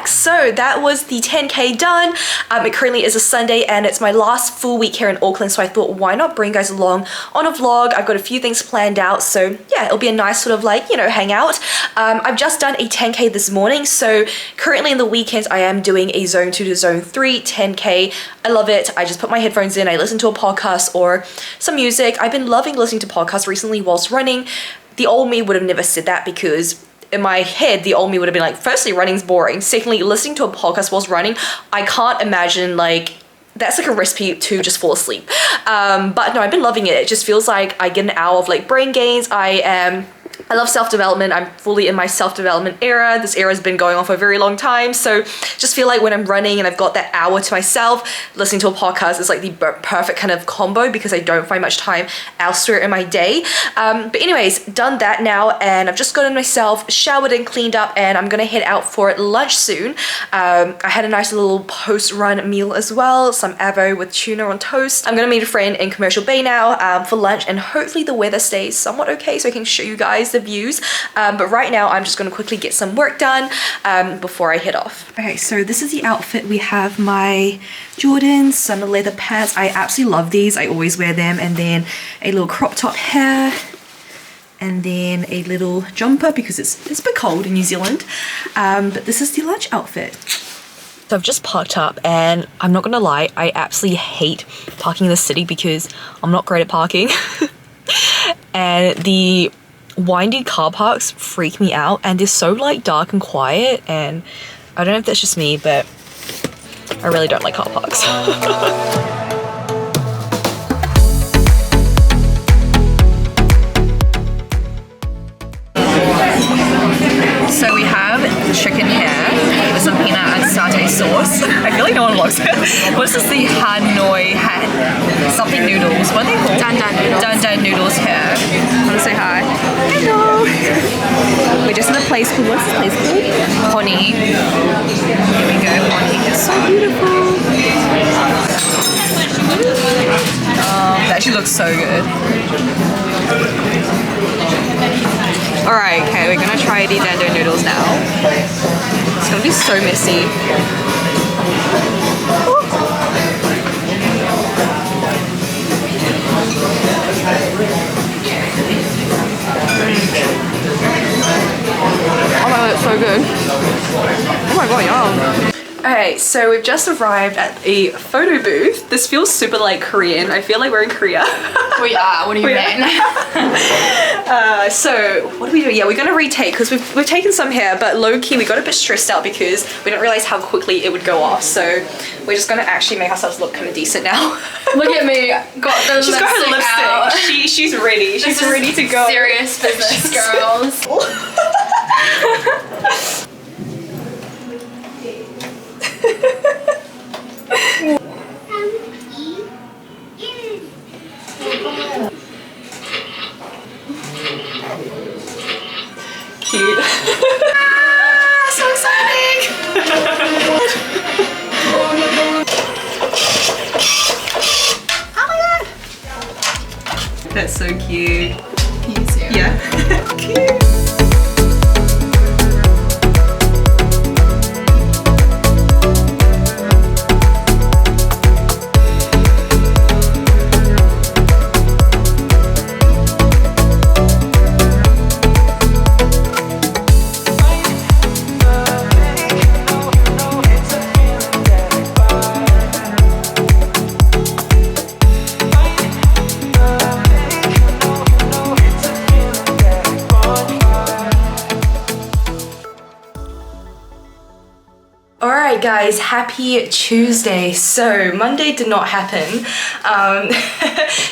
back. So that was the 10k done. It currently is a Sunday and it's my last full week here in Auckland, so I thought why not bring you guys along on a vlog. I've got a few things planned out, so yeah, it'll be a nice sort of like, you know, hangout. I've just done a 10k this morning, so currently in the weekends I am doing a zone 2 to zone 3 10k. I love it. I just put my headphones in, I listen to a podcast or some music. I've been loving listening to podcasts recently whilst running. The old me would have never said that, because in my head, the old me would have been like, firstly, running's boring. Secondly, listening to a podcast whilst running, I can't imagine, like, that's like a recipe to just fall asleep. But no, I've been loving it. It just feels like I get an hour of like brain gains. I love self-development. I'm fully in my self-development era. This era has been going on for a very long time. So just feel like when I'm running and I've got that hour to myself, listening to a podcast is like the perfect kind of combo, because I don't find much time elsewhere in my day. But anyways, done that now, and I've just gotten myself showered and cleaned up, and I'm gonna head out for lunch soon. I had a nice little post-run meal as well, some avo with tuna on toast. I'm gonna meet a friend in Commercial Bay now for lunch, and hopefully the weather stays somewhat okay so I can show you guys the views. But right now I'm just gonna quickly get some work done before I head off. Okay, so this is the outfit. We have my Jordans, some leather pants. I absolutely love these. I always wear them, and then a little crop top hair, and then a little jumper because it's a bit cold in New Zealand. But this is the lunch outfit. So I've just parked up, and I'm not gonna lie, I absolutely hate parking in the city because I'm not great at parking. And the windy car parks freak me out, and they're so like dark and quiet, and I don't know if that's just me, but I really don't like car parks. So we have chicken here with some peanut and satay sauce. I feel like no one loves it. What's this? The Hanoi something noodles. What are they called? Dan Dan noodles. Dan Dan noodles here. Want to say hi? Hello. We're just in a place called, what's this place called? Honey. Here we go, Honey. It's so beautiful. That actually looks so good. Alright, okay, we're gonna try the dando noodles now. It's gonna be so messy. Oh my god, it's so good. Oh my god, yum. Okay, so we've just arrived at a photo booth. This feels super like Korean. I feel like we're in Korea. We are, what do you mean? So what are we doing? Yeah, we're gonna retake because we've taken some here, but low-key we got a bit stressed out because we didn't realize how quickly it would go off. So we're just gonna actually make ourselves look kind of decent now. Look at me, got the She's got her lipstick out. She's ready. She's ready to go. Serious business, girls. Cute. So exciting! Oh my god! That's so cute. Yeah. Cute. Alright guys, happy Tuesday. So Monday did not happen.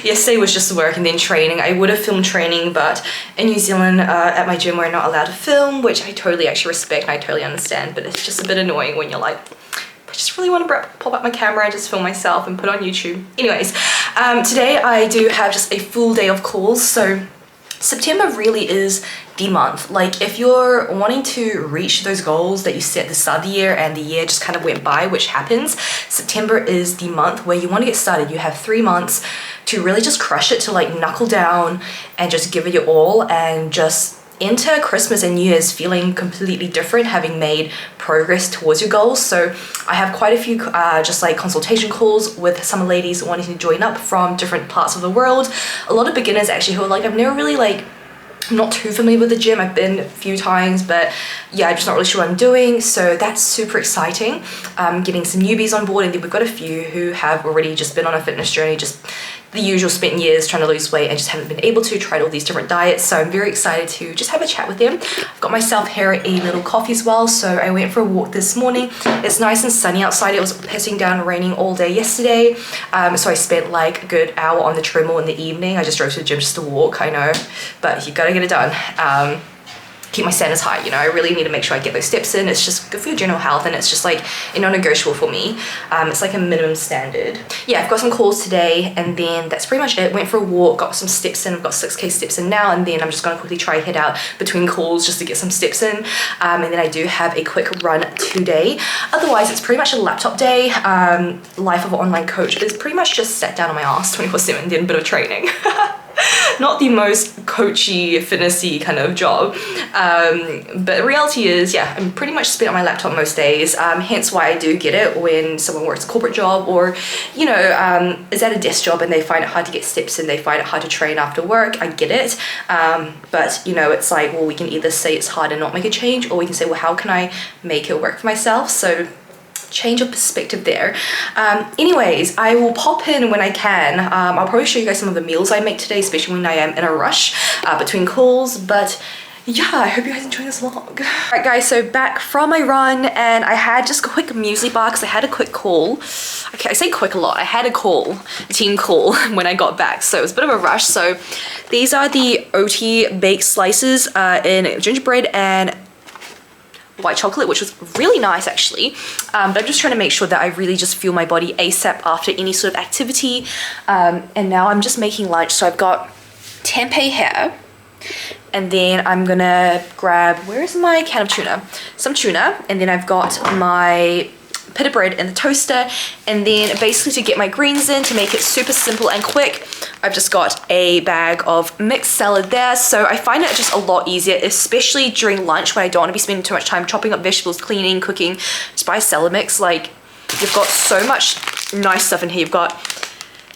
Yesterday was just work and then training. I would have filmed training, but in New Zealand at my gym we're not allowed to film, which I totally actually respect and I totally understand, but it's just a bit annoying when you're like, I just really want to pop up my camera and just film myself and put it on YouTube. Anyways, today I do have just a full day of calls. So September really is the month. Like if you're wanting to reach those goals that you set at the start of the year and the year just kind of went by, which happens, September is the month where you want to get started. You have 3 months to really just crush it, to like knuckle down and just give it your all and just enter Christmas and New Year's feeling completely different, having made progress towards your goals. So I have quite a few just like consultation calls with some ladies wanting to join up from different parts of the world. A lot of beginners actually who are like, I've never really like, I'm not too familiar with the gym. I've been a few times, but yeah, I'm just not really sure what I'm doing. So that's super exciting. Getting some newbies on board, and then we've got a few who have already just been on a fitness journey, just the usual, spent years trying to lose weight and just haven't been able to, tried all these different diets. So I'm very excited to just have a chat with them. I've got myself here a little coffee as well. So I went for a walk this morning. It's nice and sunny outside. It was pissing down raining all day yesterday. So I spent like a good hour on the treadmill in the evening. I just drove to the gym just to walk, I know, but you gotta get it done. Keep my standards high, you know. I really need to make sure I get those steps in. It's just good for your general health, and it's just like a non-negotiable for me. It's like a minimum standard. Yeah, I've got some calls today, and then that's pretty much it. Went for a walk, got some steps in. I've got 6K steps in now, and then I'm just gonna quickly try head out between calls just to get some steps in. And then I do have a quick run today. Otherwise, it's pretty much a laptop day. Life of an online coach is pretty much just sat down on my ass 24/7, did a bit of training. Not the most coachy, fitnessy kind of job, but the reality is, yeah, I'm pretty much spent on my laptop most days, hence why I do get it when someone works a corporate job or, you know, is at a desk job and they find it hard to get steps in, they find it hard to train after work. I get it, but, you know, it's like, well, we can either say it's hard and not make a change, or we can say, well, how can I make it work for myself? So change of perspective there. Anyways, I will pop in when I can. I'll probably show you guys some of the meals I make today, especially when I am in a rush between calls, but yeah, I hope you guys enjoy this vlog. Alright guys, so back from my run, and I had just a quick muesli bar because I had a quick call. Okay, I say quick a lot. I had a call, a team call when I got back, so it was a bit of a rush. So these are the OT baked slices in gingerbread and white chocolate, which was really nice actually, but I'm just trying to make sure that I really just fuel my body ASAP after any sort of activity. And now I'm just making lunch, so I've got tempeh here, and then I'm gonna grab, where's my can of tuna? Some tuna, and then I've got my pita bread in the toaster, and then basically to get my greens in, to make it super simple and quick, I've just got a bag of mixed salad there. So I find it just a lot easier, especially during lunch when I don't want to be spending too much time chopping up vegetables, cleaning, cooking. Just buy salad mix. Like, you've got so much nice stuff in here. You've got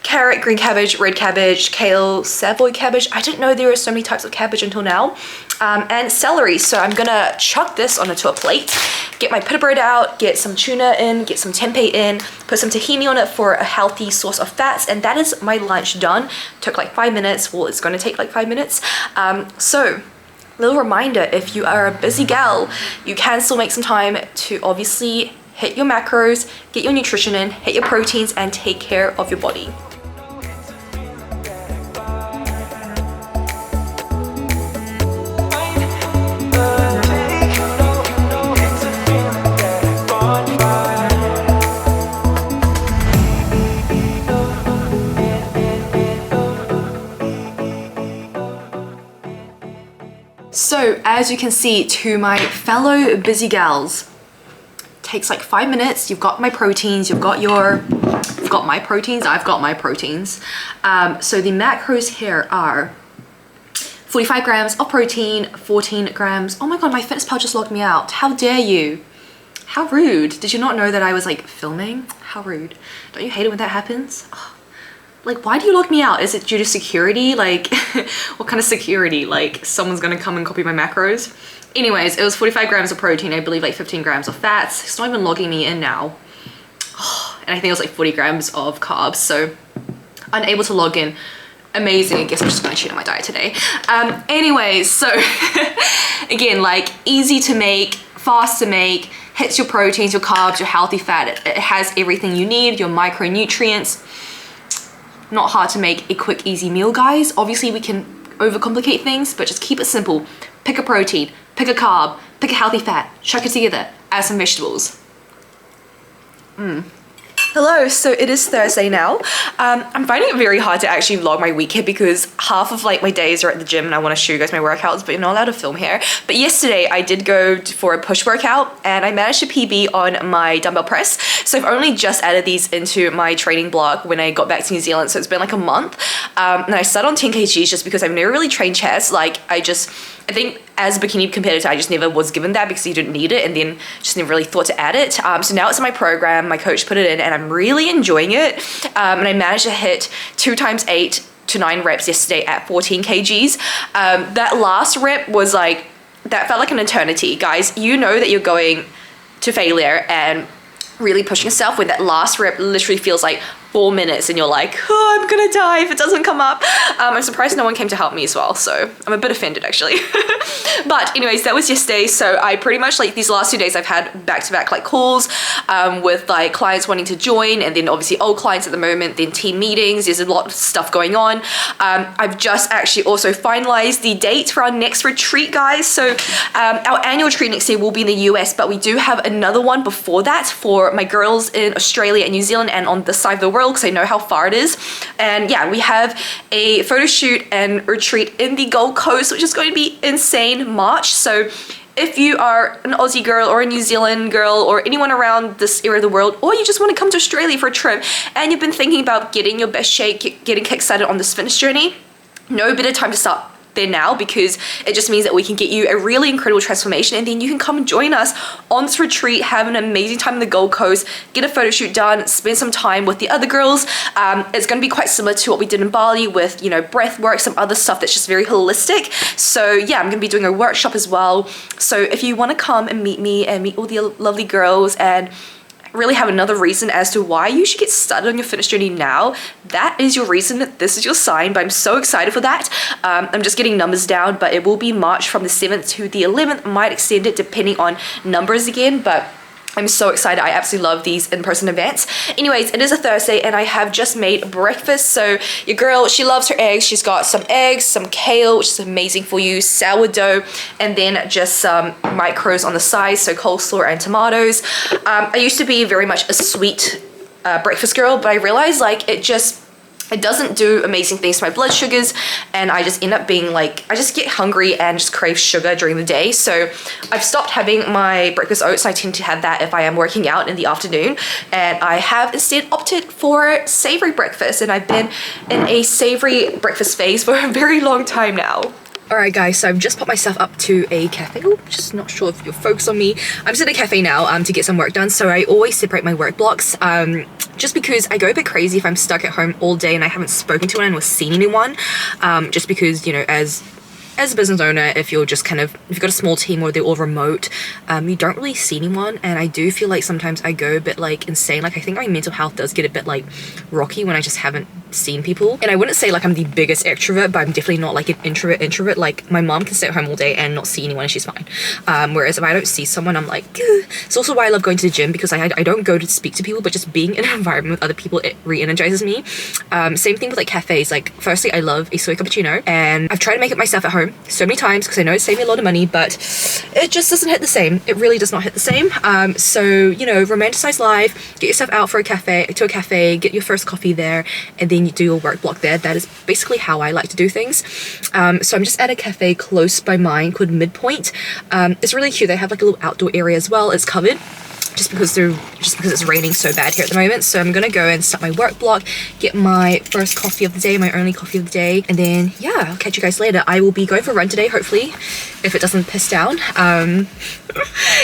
carrot, green cabbage, red cabbage, kale, savoy cabbage. I didn't know there were so many types of cabbage until now. And celery. So I'm gonna chuck this onto a plate, get my pita bread out, get some tuna in, get some tempeh in, put some tahini on it for a healthy source of fats, and that is my lunch done. Took like 5 minutes. Well, it's gonna take like 5 minutes. So little reminder, if you are a busy gal, you can still make some time to obviously hit your macros, get your nutrition in, hit your proteins, and take care of your body. So as you can see, to my fellow busy gals, takes like 5 minutes. You've got my proteins, you've got my proteins, I've got my proteins. So the macros here are 45 grams of protein, 14 grams. Oh my God, my FitnessPal just logged me out. How dare you? How rude. Did you not know that I was like filming? How rude. Don't you hate it when that happens? Oh. Like, why do you log me out? Is it due to security? Like, what kind of security? Like, someone's gonna come and copy my macros? Anyways, it was 45 grams of protein, I believe like 15 grams of fats. It's not even logging me in now. And I think it was like 40 grams of carbs, so unable to log in. Amazing. I guess I'm just gonna cheat on my diet today. Anyways, so again, like, easy to make, fast to make, hits your proteins, your carbs, your healthy fat. It has everything you need, your micronutrients. Not hard to make a quick, easy meal, guys. Obviously, we can overcomplicate things, but just keep it simple. Pick a protein, pick a carb, pick a healthy fat, chuck it together, add some vegetables. Hello, so it is Thursday now. I'm finding it very hard to actually vlog my week here because half of like my days are at the gym and I want to show you guys my workouts, but you're not allowed to film here. But yesterday I did go for a push workout and I managed to PB on my dumbbell press. So I've only just added these into my training block when I got back to New Zealand. So it's been like a month. And I started on 10 kgs just because I've never really trained chest. Like, I just I think as a bikini competitor, I just never was given that because you didn't need it, and then just never really thought to add it. So now it's in my program. My coach put it in and I'm really enjoying it. And I managed to hit 2 times 8 to 9 reps yesterday at 14 kgs. That last rep was like, that felt like an eternity. Guys, you know that you're going to failure and really pushing yourself when that last rep literally feels like 4 minutes and you're like, oh, I'm gonna die if it doesn't come up. I'm surprised no one came to help me as well, so I'm a bit offended actually. But anyways, that was yesterday. So I pretty much, like, these last 2 days I've had back-to-back like calls with like clients wanting to join, and then obviously old clients at the moment, then team meetings. There's a lot of stuff going on. I've just actually also finalized the date for our next retreat, guys. So our annual retreat next year will be in the US, but we do have another one before that for my girls in Australia and New Zealand and on this side of the world, because I know how far it is. And yeah, we have a photo shoot and retreat in the Gold Coast, which is going to be insane, March. So if you are an Aussie girl or a New Zealand girl or anyone around this area of the world, or you just want to come to Australia for a trip and you've been thinking about getting your best shape, getting kick-started on this fitness journey, no better time to start there now, because it just means that we can get you a really incredible transformation, and then you can come and join us on this retreat, have an amazing time in the Gold Coast, get a photo shoot done, spend some time with the other girls. It's going to be quite similar to what we did in Bali with, you know, breath work, some other stuff that's just very holistic. So yeah, I'm going to be doing a workshop as well. So if you want to come and meet me and meet all the lovely girls and really have another reason as to why you should get started on your fitness journey now, that is your reason, this is your sign. But I'm so excited for that. I'm just getting numbers down, but it will be March from the 7th to the 11th. I might extend it depending on numbers again, but I'm so excited. I absolutely love these in-person events. Anyways, it is a Thursday and I have just made breakfast. So your girl, she loves her eggs. She's got some eggs, some kale, which is amazing for you, sourdough, and then just some micros on the side, so coleslaw and tomatoes. I used to be very much a sweet breakfast girl, but I realized like it doesn't do amazing things to my blood sugars, and I just end up being like, I just get hungry and just crave sugar during the day. So I've stopped having my breakfast oats. I tend to have that if I am working out in the afternoon, and I have instead opted for savory breakfast, and I've been in a savory breakfast phase for a very long time now. Alright guys, so I've just put myself up to a cafe. Oh, just not sure if you're focused on me. I'm just at a cafe now to get some work done. So I always separate my work blocks just because I go a bit crazy if I'm stuck at home all day and I haven't spoken to anyone or seen anyone. Just because, you know, as a business owner, if you're just kind of, if you've got a small team or they're all remote, you don't really see anyone. And I do feel like sometimes I go a bit like insane. Like I think my mental health does get a bit like rocky when I just haven't seen people. And I wouldn't say like I'm the biggest extrovert, but I'm definitely not like an introvert. Like my mom can stay at home all day and not see anyone and she's fine. Whereas if I don't see someone, I'm like, ugh. It's also why I love going to the gym, because I don't go to speak to people, but just being in an environment with other people, it re-energizes me. Same thing with like cafes. Like firstly, I love a soy cappuccino, and I've tried to make it myself at home so many times because I know it's saving me a lot of money, but it just doesn't hit the same. It really does not hit the same. So, you know, romanticize life, get yourself out to a cafe, get your first coffee there, and then you do your work block there. That is basically how I like to do things. So I'm just at a cafe close by mine called Midpoint. It's really cute. They have like a little outdoor area as well. It's covered just because it's raining so bad here at the moment. So I'm gonna go and start my work block, get my first coffee of the day, my only coffee of the day, and then yeah, I'll catch you guys later. I will be going for a run today, hopefully, if it doesn't piss down. And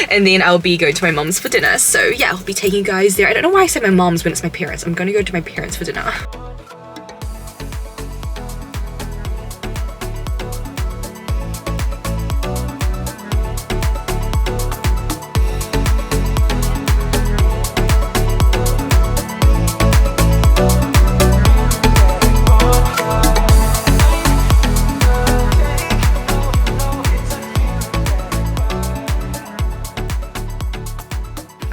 then I'll be going to my mom's for dinner. So yeah, I'll be taking you guys there. I don't know why I say my mom's when it's my parents. I'm gonna go to my parents for dinner.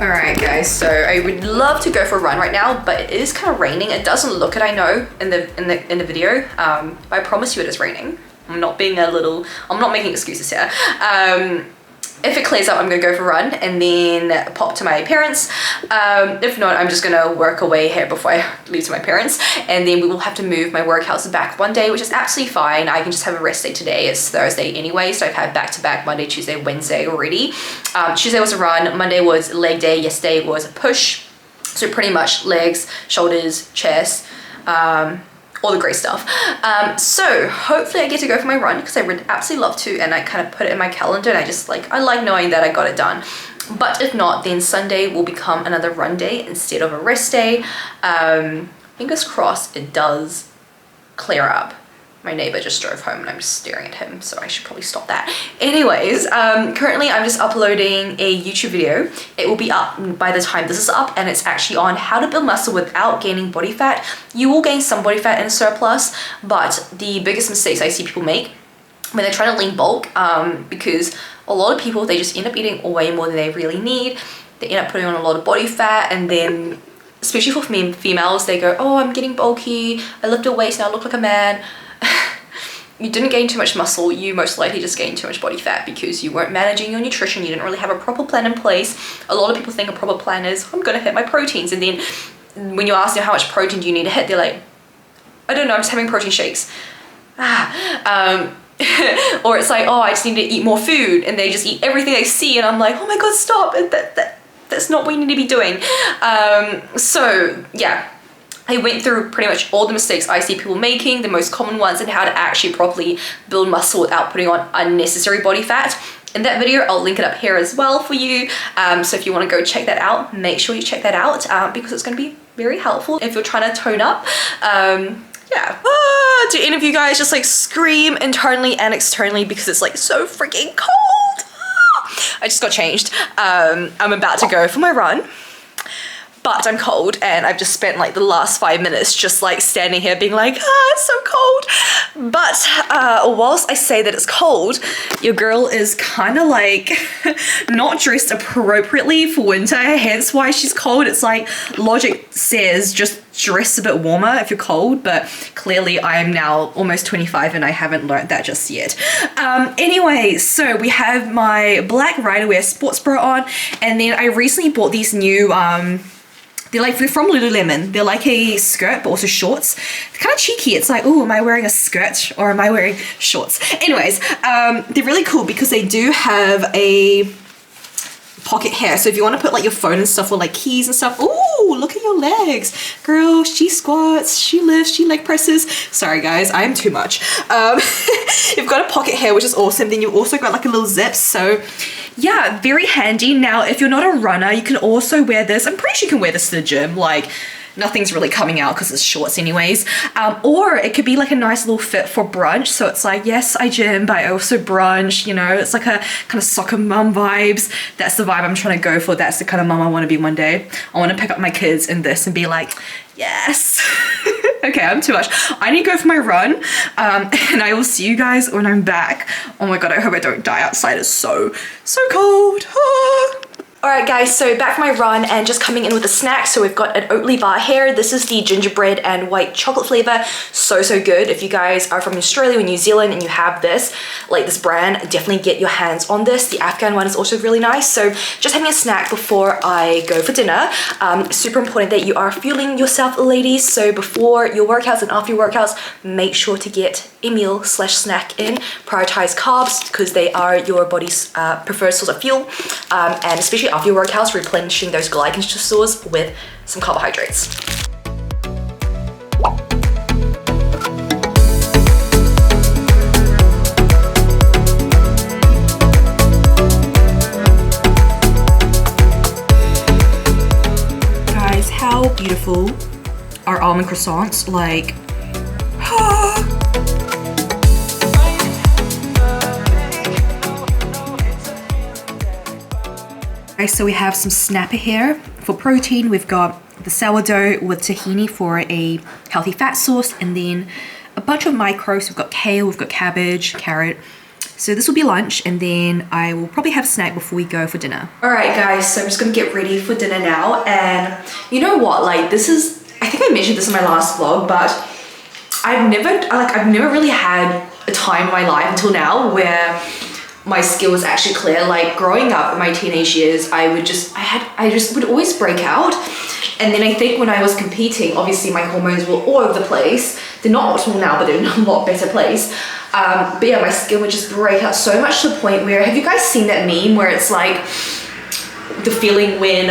Alright guys, so I would love to go for a run right now, but it is kind of raining. It doesn't look it, I know, in the video, but I promise you it is raining. I'm not making excuses here. If it clears up, I'm gonna go for a run and then pop to my parents. If not, I'm just gonna work away here before I leave to my parents, and then we will have to move my workouts back one day, which is absolutely fine. I can just have a rest day today. It's Thursday anyway, so I've had back-to-back Monday, Tuesday, Wednesday already. Tuesday was a run, Monday was leg day, yesterday was a push. So pretty much legs, shoulders, chest, all the great stuff. So hopefully I get to go for my run because I would absolutely love to, and I kind of put it in my calendar, and I like knowing that I got it done. But if not, then Sunday will become another run day instead of a rest day. Fingers crossed it does clear up. My neighbor just drove home and I'm just staring at him, so I should probably stop that. Anyways, currently I'm just uploading a YouTube video. It will be up by the time this is up, and it's actually on how to build muscle without gaining body fat. You will gain some body fat in a surplus, but the biggest mistakes I see people make when they're trying to lean bulk, because a lot of people, they just end up eating way more than they really need. They end up putting on a lot of body fat, and then especially for females, they go, oh, I'm getting bulky, I lifted weights, now I look like a man. You didn't gain too much muscle, you most likely just gained too much body fat because you weren't managing your nutrition, you didn't really have a proper plan in place. A lot of people think a proper plan is, I'm gonna hit my proteins, and then when you ask them how much protein do you need to hit, they're like, I don't know, I'm just having protein shakes. Or it's like, oh, I just need to eat more food, and they just eat everything they see, and I'm like, oh my god, stop, that's not what you need to be doing. So yeah, I went through pretty much all the mistakes I see people making, the most common ones, and how to actually properly build muscle without putting on unnecessary body fat. In that video, I'll link it up here as well for you. So if you want to go check that out, make sure you check that out, because it's going to be very helpful if you're trying to tone up. Yeah. Do any of you guys just like scream internally and externally because it's like so freaking cold? I just got changed. I'm about to go for my run, but I'm cold, and I've just spent like the last 5 minutes just like standing here being like, it's so cold. But whilst I say that it's cold, your girl is kind of like not dressed appropriately for winter, hence why she's cold. It's like logic says just dress a bit warmer if you're cold, but clearly I am now almost 25 and I haven't learned that just yet. Anyway, so we have my black Riderwear sports bra on, and then I recently bought these new they're from Lululemon. They're like a skirt, but also shorts. They're kind of cheeky. It's like, oh, am I wearing a skirt or am I wearing shorts? Anyways, they're really cool because they do have a pocket hair. So if you want to put like your phone and stuff, or like keys and stuff, ooh, look at your legs. Girl, she squats, she lifts, she leg presses. Sorry guys, I am too much. You've got a pocket hair, which is awesome. Then you've also got like a little zip. So yeah, very handy. Now, if you're not a runner, you can also wear this. I'm pretty sure you can wear this to the gym. Like, nothing's really coming out because it's shorts anyways. Or it could be like a nice little fit for brunch. So it's like, yes, I gym, but I also brunch, you know, it's like a kind of soccer mum vibes. That's the vibe I'm trying to go for. That's the kind of mum I want to be one day. I want to pick up my kids in this and be like, yes. Okay, I'm too much. I need to go for my run, and I will see you guys when I'm back. Oh my god, I hope I don't die outside. It's so cold. Alright guys, so back from my run and just coming in with a snack. So we've got an Oatly bar here. This is the gingerbread and white chocolate flavor. So good. If you guys are from Australia or New Zealand and you have this, like this brand, definitely get your hands on this. The Afghan one is also really nice. So just having a snack before I go for dinner. Super important that you are fueling yourself, ladies. So before your workouts and after your workouts, make sure to get a meal/snack in. Prioritize carbs because they are your body's preferred source of fuel, and especially after your workouts, replenishing those glycogen stores with some carbohydrates. Guys, how beautiful are almond croissants? Like, so we have some snapper here for protein. We've got the sourdough with tahini for a healthy fat source, and then a bunch of micros. We've got kale, we've got cabbage, carrot. So this will be lunch, and then I will probably have a snack before we go for dinner. All right guys, so I'm just gonna get ready for dinner now. And you know what, like this is, I think I mentioned this in my last vlog, but I've never really had a time in my life until now where my skill was actually clear. Like growing up in my teenage years, I just would always break out. And then I think when I was competing, obviously my hormones were all over the place. They're not optimal now, but they're in a lot better place. But yeah, my skin would just break out so much to the point where, have you guys seen that meme where it's like the feeling when,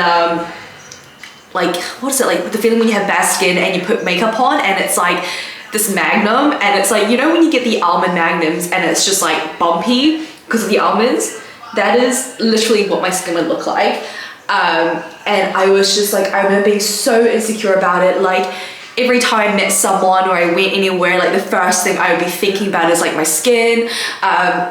like, what is it? Like the feeling when you have bad skin and you put makeup on and it's like, this Magnum, and it's like, you know when you get the almond Magnums and it's just like bumpy because of the almonds? That is literally what my skin would look like. And I was just like, I remember being so insecure about it. Like every time I met someone or I went anywhere, like the first thing I would be thinking about is like my skin.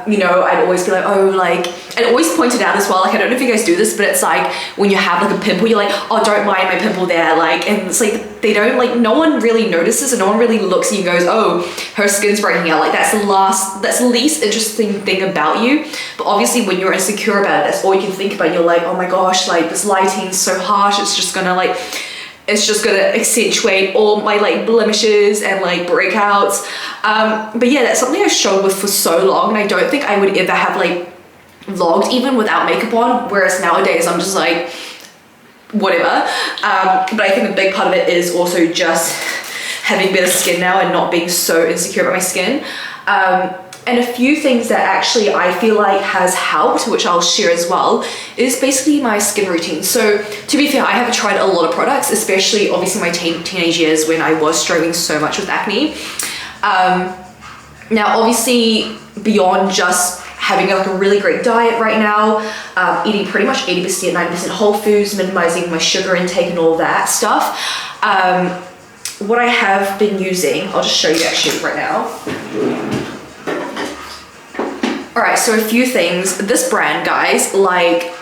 You know, I'd always be like, oh, like, and always pointed out as well, like, I don't know if you guys do this, but it's like when you have like a pimple, you're like, oh, don't mind my pimple there. Like, and it's like, they don't, like, no one really notices and no one really looks at you and goes, oh, her skin's breaking out. Like that's the least interesting thing about you. But obviously when you're insecure about it, that's all you can think about. You're like, oh my gosh, like this lighting's so harsh. It's just gonna accentuate all my like blemishes and like breakouts. But yeah, that's something I struggled with for so long, and I don't think I would ever have like vlogged even without makeup on, whereas nowadays I'm just like whatever. But I think a big part of it is also just having better skin now and not being so insecure about my skin. And a few things that actually I feel like has helped, which I'll share as well, is basically my skin routine. So to be fair, I have tried a lot of products, especially obviously my teenage years when I was struggling so much with acne. Now obviously beyond just having like a really great diet right now, eating pretty much 80%, 90% whole foods, minimizing my sugar intake and all that stuff. What I have been using, I'll just show you actually right now. Alright, so a few things. This brand, guys, like,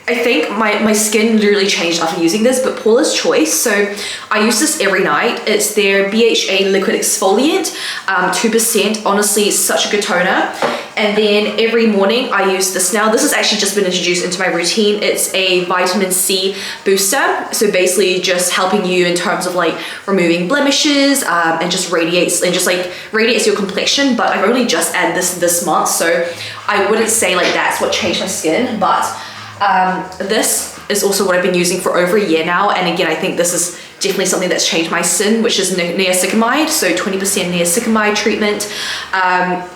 I think my skin literally changed after using this, but Paula's Choice. So I use this every night. It's their BHA liquid exfoliant, 2%. Honestly, it's such a good toner. And then every morning I use this now. This has actually just been introduced into my routine. It's a vitamin C booster. So basically just helping you in terms of like removing blemishes and just radiates your complexion. But I've only just added this month, so I wouldn't say like that's what changed my skin, but this is also what I've been using for over a year now. And again, I think this is definitely something that's changed my skin, which is niacinamide. So 20% niacinamide treatment.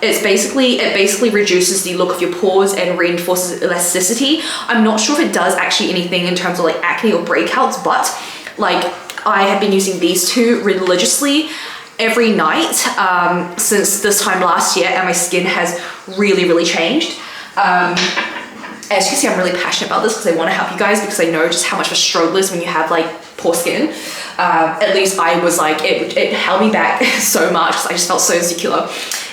It basically reduces the look of your pores and reinforces elasticity. I'm not sure if it does actually anything in terms of like acne or breakouts, but like I have been using these two religiously every night since this time last year, and my skin has really changed. As you can see, I'm really passionate about this because I want to help you guys, because I know just how much of a struggle is when you have like poor skin. At least I was like, it held me back so much because I just felt so insecure.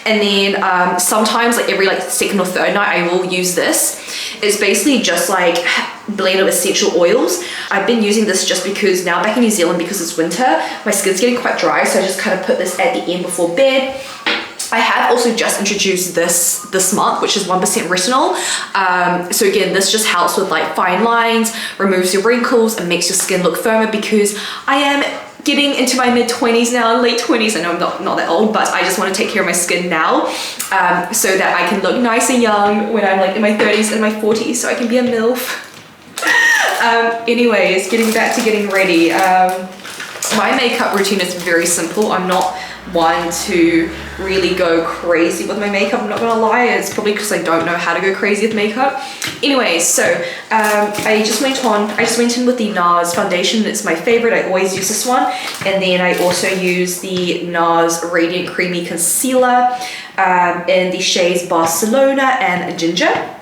And then sometimes like every like second or third night I will use this. It's basically just like blended with essential oils. I've been using this just because now back in New Zealand, because it's winter, my skin's getting quite dry, so I just kind of put this at the end before bed. I have also just introduced this month, which is 1% retinol. So again, this just helps with like fine lines, removes your wrinkles, and makes your skin look firmer, because I am getting into my mid-20s now, late 20s. I know I'm not that old, but I just want to take care of my skin now, so that I can look nice and young when I'm like in my 30s and my 40s, so I can be a MILF. Anyways, getting back to getting ready. My makeup routine is very simple. I'm not one to really go crazy with my makeup, I'm not gonna lie. It's probably because I don't know how to go crazy with makeup. Anyways, so I just went in with the NARS foundation. It's my favorite. I always use this one. And then I also use the NARS Radiant Creamy Concealer in the shades Barcelona and Ginger.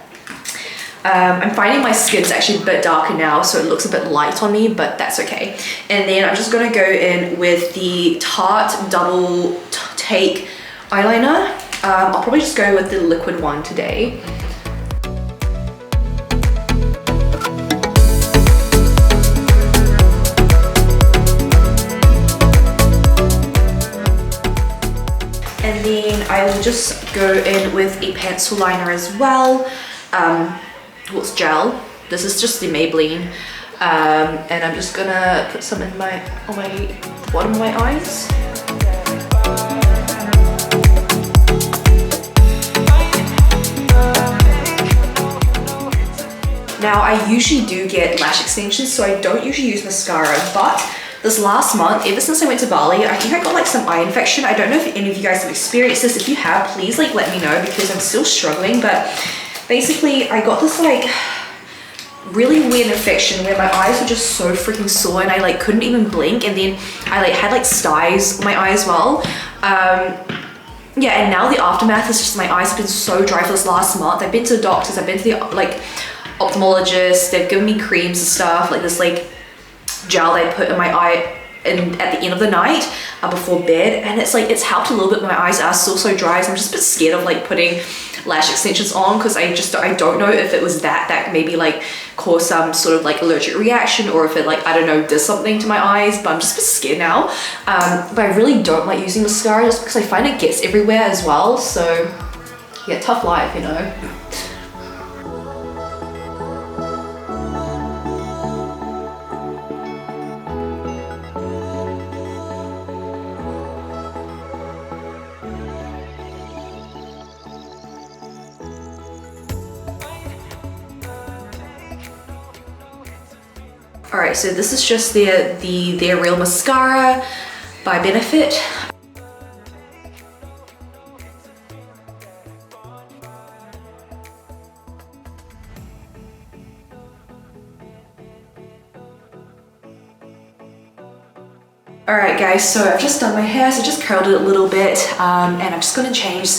I'm finding my skin's actually a bit darker now, so it looks a bit light on me, but that's okay. And then I'm just gonna go in with the Tarte Double Take eyeliner. I'll probably just go with the liquid one today. And then I will just go in with a pencil liner as well. What's gel? This is just the Maybelline, and I'm just gonna put some in on the bottom of my eyes. Now I usually do get lash extensions, so I don't usually use mascara, but this last month, ever since I went to Bali, I think I got like some eye infection. I don't know if any of you guys have experienced this. If you have, please like let me know, because I'm still struggling. But basically I got this like really weird infection where my eyes were just so freaking sore and I like couldn't even blink, and then I like had like styes on my eye as well. Yeah, and now the aftermath is just my eyes have been so dry for this last month. I've been to the doctors, I've been to the like ophthalmologist, they've given me creams and stuff, like this like gel they put in my eye at the end of the night before bed, and it's like it's helped a little bit. My eyes are still so dry, so I'm just a bit scared of like putting lash extensions on, because I don't know if it was that maybe like caused some sort of like allergic reaction, or if it like, I don't know, did something to my eyes, but I'm just a bit scared now. But I really don't like using mascara just because I find it gets everywhere as well. So yeah, tough life, you know. Alright, so this is just their Real Mascara by Benefit. Alright guys, so I've just done my hair, so I just curled it a little bit, and I'm just gonna change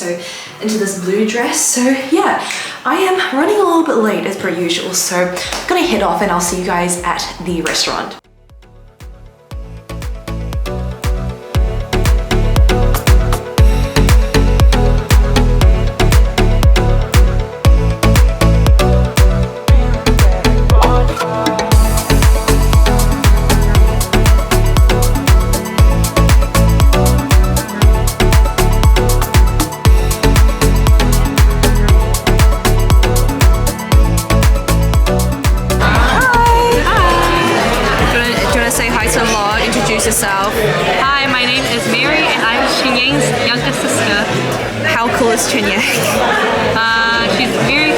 into this blue dress. So yeah, I am running a little bit late as per usual, so I'm gonna head off and I'll see you guys at the restaurant. Yourself. Hi, my name is Mary and I'm Chen Yang's younger sister. How cool is Chen Yang? She's very